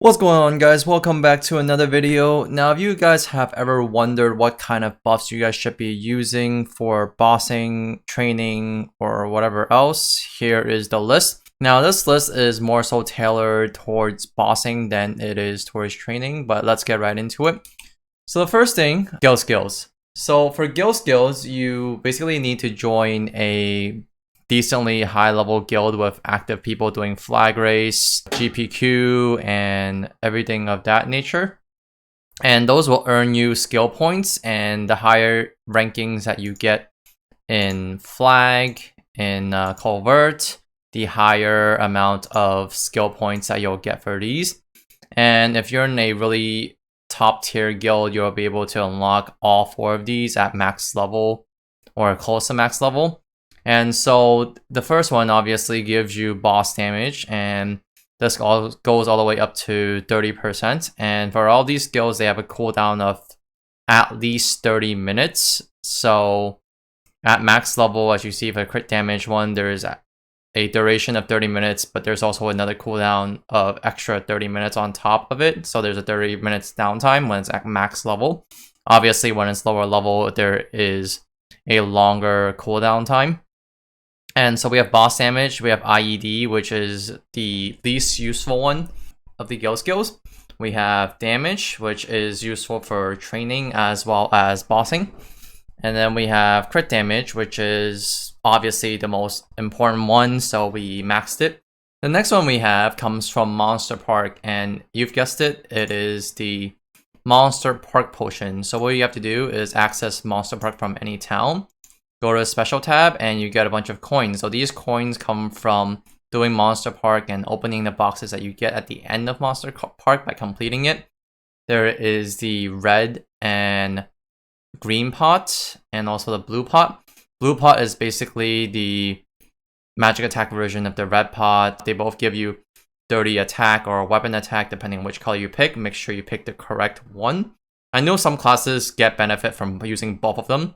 What's going on, guys? Welcome back to another video. Now, if you guys have ever wondered what kind of buffs you guys should be using for bossing, training, or whatever else, here is the list. Now, this list is more so tailored towards bossing than it is towards training, but let's get right into it. So the first thing, guild skills. So for guild skills, you basically need to join a decently high level guild with active people doing flag race, GPQ, and everything of that nature. And those will earn you skill points, and the higher rankings that you get in flag, in covert, the higher amount of skill points that you'll get for these. And if you're in a really top tier guild, you'll be able to unlock all 4 of these at max level or close to max level. And so the first one obviously gives you boss damage, and this goes all the way up to 30%. And for all these skills, they have a cooldown of at least 30 minutes. So at max level, as you see for the crit damage one, there's a duration of 30 minutes, but there's also another cooldown of extra 30 minutes on top of it. So there's a 30 minutes downtime when it's at max level. Obviously, when it's lower level, there is a longer cooldown time. And so we have boss damage, we have IED, which is the least useful one of the guild skills. We have damage, which is useful for training as well as bossing. And then we have crit damage, which is obviously the most important one, so we maxed it. The next one we have comes from Monster Park, and you've guessed it, it is the Monster Park potion. So what you have to do is access Monster Park from any town. Go to a special tab and you get a bunch of coins. So these coins come from doing Monster Park and opening the boxes that you get at the end of Monster Park by completing it. There is the red and green pot and also the blue pot. Blue pot is basically the magic attack version of the red pot. They both give you 30 attack or weapon attack depending on which color you pick. Make sure you pick the correct one. I know some classes get benefit from using both of them,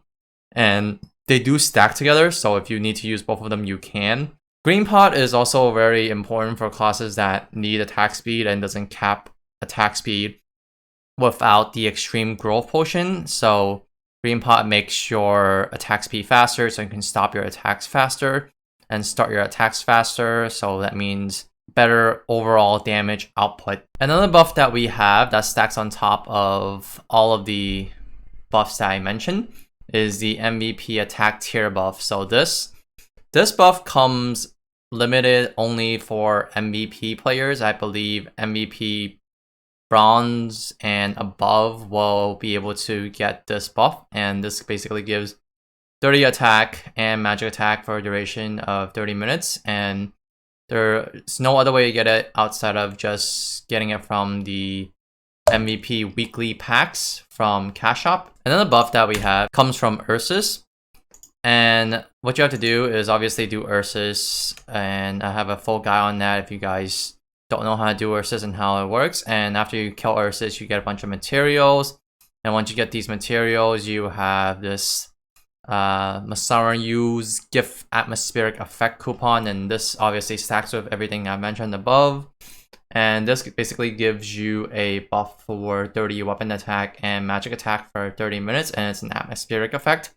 and they do stack together, so if you need to use both of them, you can. Green pot is also very important for classes that need attack speed and doesn't cap attack speed without the extreme growth potion. So green pot makes your attack speed faster, so you can stop your attacks faster and start your attacks faster. So that means better overall damage output. Another buff that we have that stacks on top of all of the buffs that I mentioned is the MVP attack tier buff. So this buff comes limited only for MVP players. I believe MVP bronze and above will be able to get this buff, and this basically gives 30 attack and magic attack for a duration of 30 minutes, and there's no other way to get it outside of just getting it from the MVP weekly packs from Cash Shop. Another buff that we have comes from Ursus, and what you have to do is obviously do Ursus, and I have a full guide on that if you guys don't know how to do Ursus and how it works. And after you kill Ursus, you get a bunch of materials, and once you get these materials, you have this Masarayu's gift atmospheric effect coupon, and this obviously stacks with everything I mentioned above. And this basically gives you a buff for 30 weapon attack and magic attack for 30 minutes, and it's an atmospheric effect.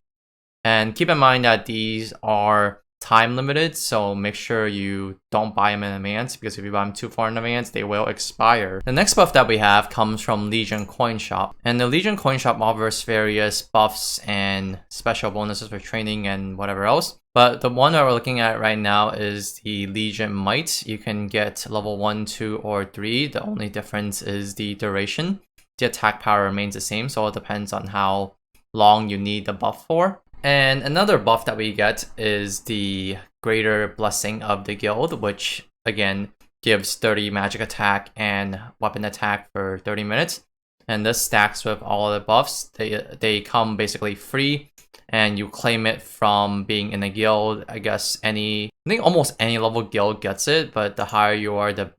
And keep in mind that these are time limited, so make sure you don't buy them in advance, because if you buy them too far in advance, they will expire. The next buff that we have comes from Legion Coin Shop, and the Legion Coin Shop offers various buffs and special bonuses for training and whatever else. But the one that we're looking at right now is the Legion Might. You can get level 1, 2, or 3. The only difference is the duration. The attack power remains the same, so it depends on how long you need the buff for. And another buff that we get is the Greater Blessing of the Guild, which again gives 30 magic attack and weapon attack for 30 minutes. And this stacks with all of the buffs. They come basically free, and you claim it from being in a guild. I think almost any level guild gets it, but the higher you are, the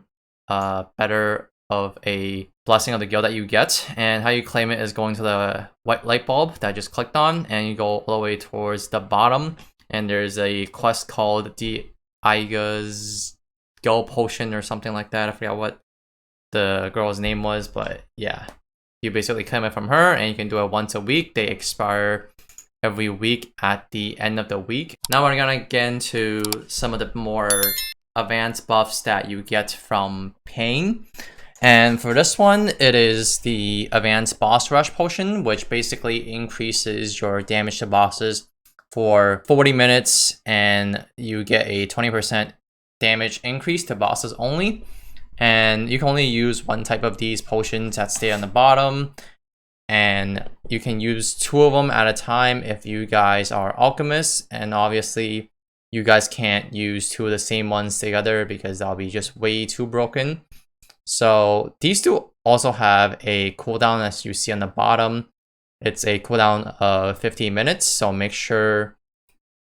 better of a blessing of the guild that you get. And how you claim it is going to the white light bulb that I just clicked on, and you go all the way towards the bottom, and there's a quest called the Aiga's Guild Potion or something like that. I forgot what the girl's name was, but yeah. You basically claim it from her, and you can do it once a week. They expire every week at the end of the week. Now we're gonna get into some of the more advanced buffs that you get from paying. And for this one, it is the Advanced Boss Rush Potion, which basically increases your damage to bosses for 40 minutes, and you get a 20% damage increase to bosses only. And you can only use one type of these potions that stay on the bottom, and you can use 2 of them at a time if you guys are alchemists. And obviously you guys can't use 2 of the same ones together because that'll be just way too broken. So these 2 also have a cooldown, as you see on the bottom. It's a cooldown of 15 minutes, so make sure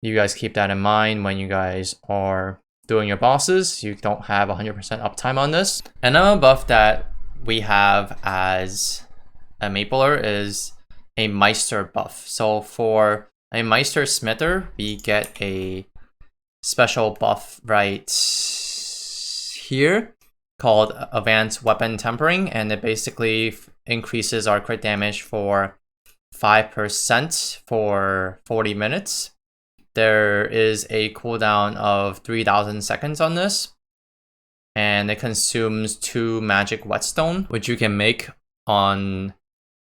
you guys keep that in mind when you guys are doing your bosses. You don't have 100% uptime on this. Another buff that we have as a mapler is a meister buff. So for a meister smither, we get a special buff right here called Advanced Weapon Tempering, and it basically increases our crit damage for 5% for 40 minutes. There is a cooldown of 3,000 seconds on this, and it consumes 2 magic whetstone, which you can make on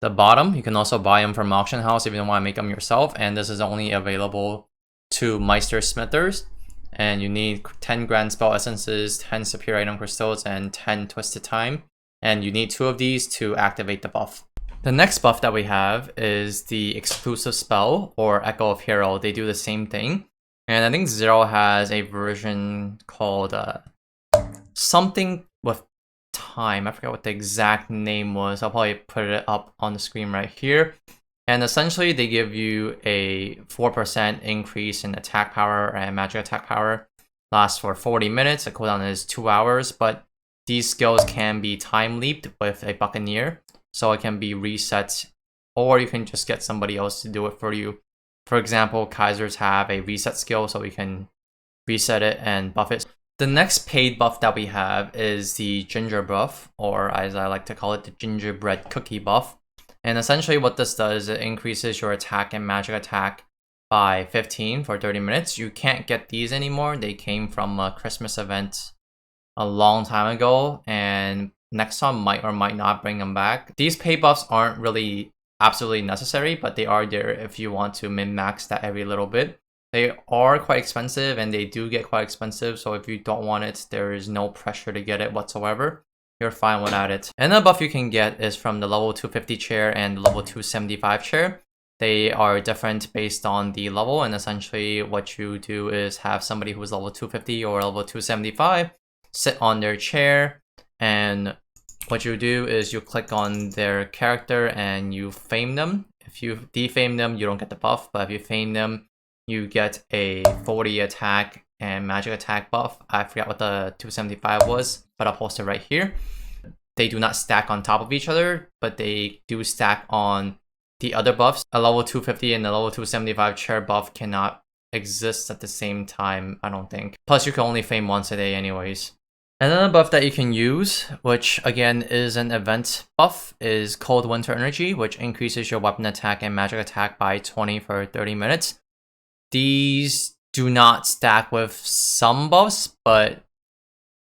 the bottom. You can also buy them from auction house if you don't want to make them yourself, and this is only available to meister smithers. And you need 10 grand spell essences, 10 superior item crystals, and 10 twisted time, and you need 2 of these to activate the buff. The next buff that we have is the exclusive spell, or Echo of Hero. They do the same thing. And I think Zero has a version called something with time. I forgot what the exact name was. I'll probably put it up on the screen right here. And essentially they give you a 4% increase in attack power and magic attack power. Lasts for 40 minutes. The cooldown is 2 hours, but these skills can be time leaped with a Buccaneer. So it can be reset, or you can just get somebody else to do it for you. For example, Kaisers have a reset skill, so we can reset it and buff it. The next paid buff that we have is the Ginger buff, or as I like to call it, the Gingerbread cookie buff. And essentially what this does, it increases your attack and magic attack by 15 for 30 minutes. You can't get these anymore. They came from a Christmas event a long time ago, and next time might or might not bring them back. These pay buffs aren't really absolutely necessary, but they are there if you want to min-max that every little bit. They are quite expensive, and they do get quite expensive, so if you don't want it, there is no pressure to get it whatsoever. You're fine without it. And the buff you can get is from the level 250 chair and the level 275 chair. They are different based on the level, and essentially what you do is have somebody who's level 250 or level 275 sit on their chair, and what you do is you click on their character and you fame them. If you defame them, you don't get the buff, but if you fame them, you get a 40 attack and magic attack buff. I forgot what the 275 was, but I'll post it right here. They do not stack on top of each other, but they do stack on the other buffs. A level 250 and the level 275 chair buff cannot exist at the same time, I don't think. Plus, you can only fame once a day anyways. Another buff that you can use, which again is an event buff, is Cold Winter Energy, which increases your weapon attack and magic attack by 20 for 30 minutes. These do not stack with some buffs, but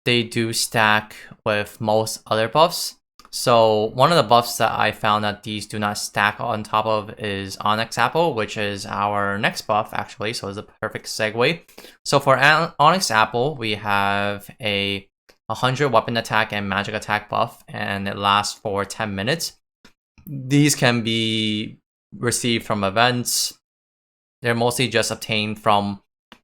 they do stack with most other buffs. So one of the buffs that I found that these do not stack on top of is Onyx Apple, which is our next buff actually, so it's a perfect segue. So for Onyx Apple, we have a 100 weapon attack and magic attack buff, and it lasts for 10 minutes. These can be received from events. They're mostly just obtained from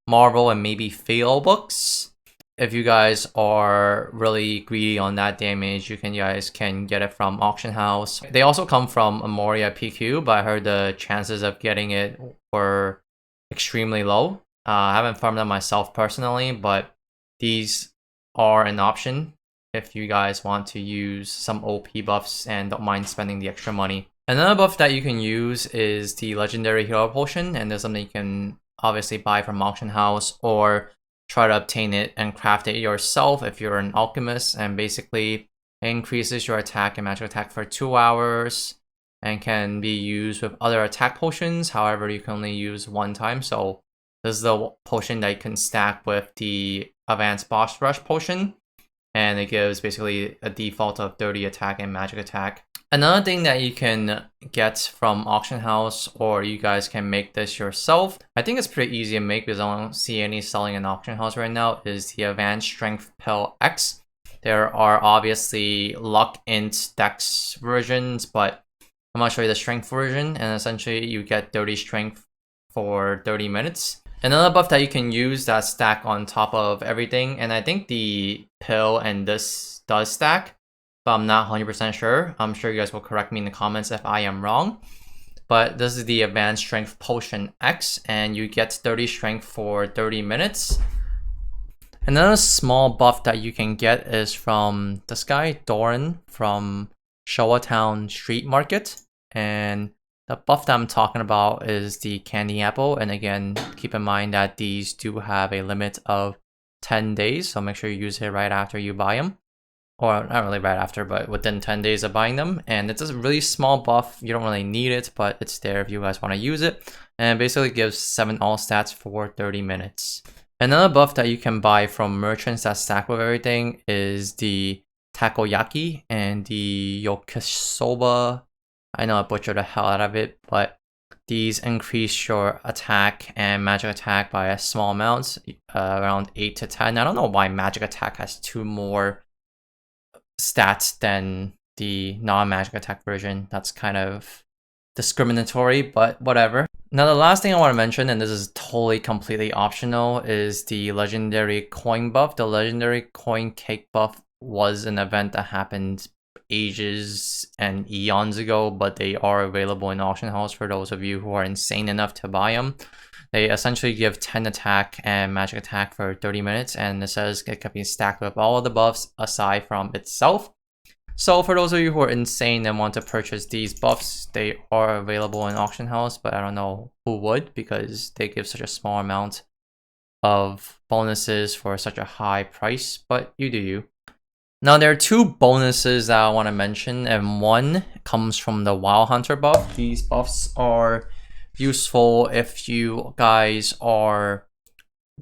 Marvel and maybe Feel books. If you guys are really greedy on that damage, you guys can get it from auction house. They also come from Amoria PQ, but I heard the chances of getting it were extremely low. I haven't farmed them myself personally, but these are an option if you guys want to use some OP buffs and don't mind spending the extra money. Another buff that you can use is the Legendary Hero Potion, and there's something you can obviously buy from auction house or try to obtain it and craft it yourself if you're an alchemist. And basically It increases your attack and magic attack for 2 hours and can be used with other attack potions. However, you can only use one time. So this is the potion that you can stack with the advanced boss rush potion. And it gives basically a default of 30 attack and magic attack. Another thing that you can get from auction house, or you guys can make this yourself, I think it's pretty easy to make because I don't see any selling in auction house right now, is the advanced strength pill X. There are obviously luck int dex versions, but I'm going to show you the strength version, and essentially you get 30 strength for 30 minutes. Another buff that you can use that stack on top of everything, and I think the pill and this does stack, but I'm not 100% sure. I'm sure you guys will correct me in the comments if I am wrong. But this is the Advanced Strength Potion X, and you get 30 strength for 30 minutes. Another small buff that you can get is from this guy, Doran, from Showa Town Street Market. And the buff that I'm talking about is the Candy Apple. And again, keep in mind that these do have a limit of 10 days. So make sure you use it right after you buy them. Or not really right after, but within 10 days of buying them. And it's a really small buff. You don't really need it, but it's there if you guys want to use it. And it basically gives 7 all stats for 30 minutes. Another buff that you can buy from merchants that stack with everything is the Takoyaki and the Yokosoba. I know I butchered the hell out of it, but these increase your attack and magic attack by a small amount, around 8 to 10. I don't know why magic attack has 2 more stats than the non-magic attack version. That's kind of discriminatory, but whatever. Now the last thing I want to mention, and this is totally completely optional, is the legendary coin buff. The legendary coin cake buff was an event that happened ages and eons ago, but they are available in auction house for those of you who are insane enough to buy them. They essentially give 10 attack and magic attack for 30 minutes, and it says it can be stacked with all of the buffs aside from itself. So for those of you who are insane and want to purchase these buffs, they are available in auction house, but I don't know who would because they give such a small amount of bonuses for such a high price, but you do you. Now there are 2 bonuses that I want to mention, and one comes from the Wild Hunter buff. These buffs are useful if you guys are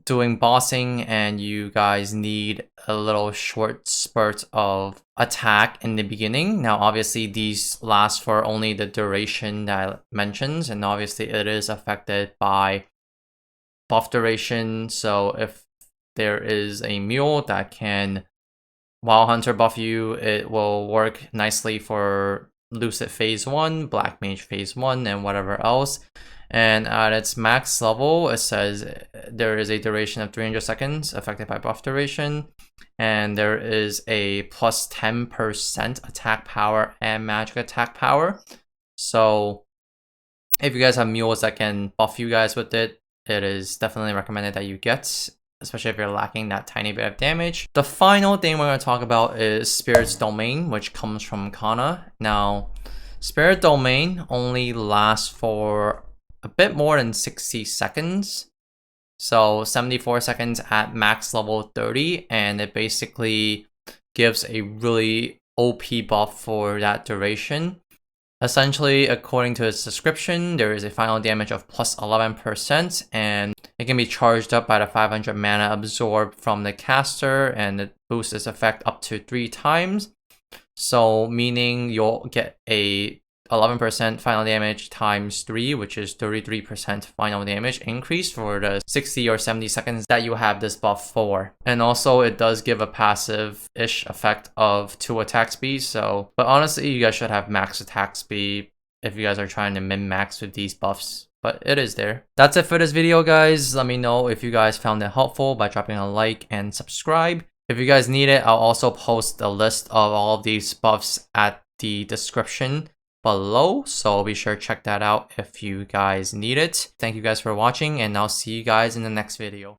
doing bossing and you guys need a little short spurt of attack in the beginning. Now obviously these last for only the duration that I mentioned, and obviously it is affected by buff duration. So if there is a mule that can Wild Hunter buff you, it will work nicely for Lucid Phase 1, Black Mage Phase 1, and whatever else. And at its max level, it says there is a duration of 300 seconds affected by buff duration. And there is a plus 10% attack power and magic attack power. So if you guys have mules that can buff you guys with it, it is definitely recommended that you get, especially if you're lacking that tiny bit of damage. The final thing we're going to talk about is Spirit's Domain, which comes from Kana. Now, Spirit Domain only lasts for a bit more than 60 seconds. So 74 seconds at max level 30, and it basically gives a really OP buff for that duration. Essentially, according to its description, there is a final damage of plus 11%, and it can be charged up by the 500 mana absorbed from the caster, and it boosts its effect up to 3 times. So meaning you'll get a 11% final damage times 3, which is 33% final damage increase for the 60 or 70 seconds that you have this buff for. And also it does give a passive-ish effect of 2 attack speed. So, but honestly, you guys should have max attack speed if you guys are trying to min-max with these buffs. But it is there. That's it for this video, guys. Let me know if you guys found it helpful by dropping a like and subscribe. If you guys need it, I'll also post a list of all of these buffs at the description below, so be sure to check that out if you guys need it. Thank you guys for watching, and I'll see you guys in the next video.